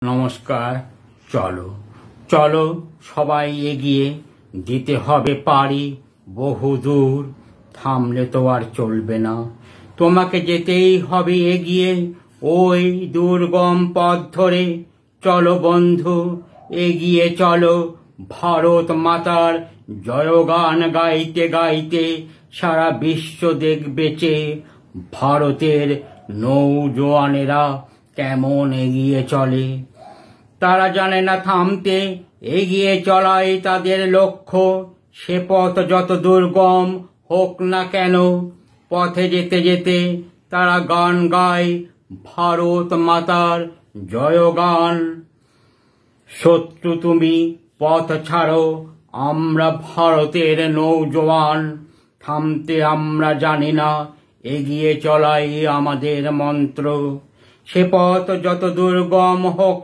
নমস্কার। চলো চলো সবাই এগিয়ে দিতে হবে পারি বহুদূর, থামলে তো আর চলবে না, তোমাকে যেতেই হবে এগিয়ে ওই দুর্গম পথ ধরে। চলো বন্ধু, এগিয়ে চলো, ভারত মাতার জয়গান গাইতে গাইতে সারা বিশ্ব দেখবে চেয়ে ভারতের নৌজওয়ানেরা কেমন এগিয়ে চলে। তারা জানে না থামতে, এগিয়ে চলাই তাদের লক্ষ্য। সে পথ যত দুর্গম হোক না কেন, পথে যেতে যেতে তারা গান গায় ভারত মাতার জয়গান। শত্রু তুমি পথ ছাড়ো, আমরা ভারতের নৌজওয়ান। থামতে আমরা জানি না, এগিয়ে চলাই আমাদের মন্ত্র। সে পথ যত দুর্গম হোক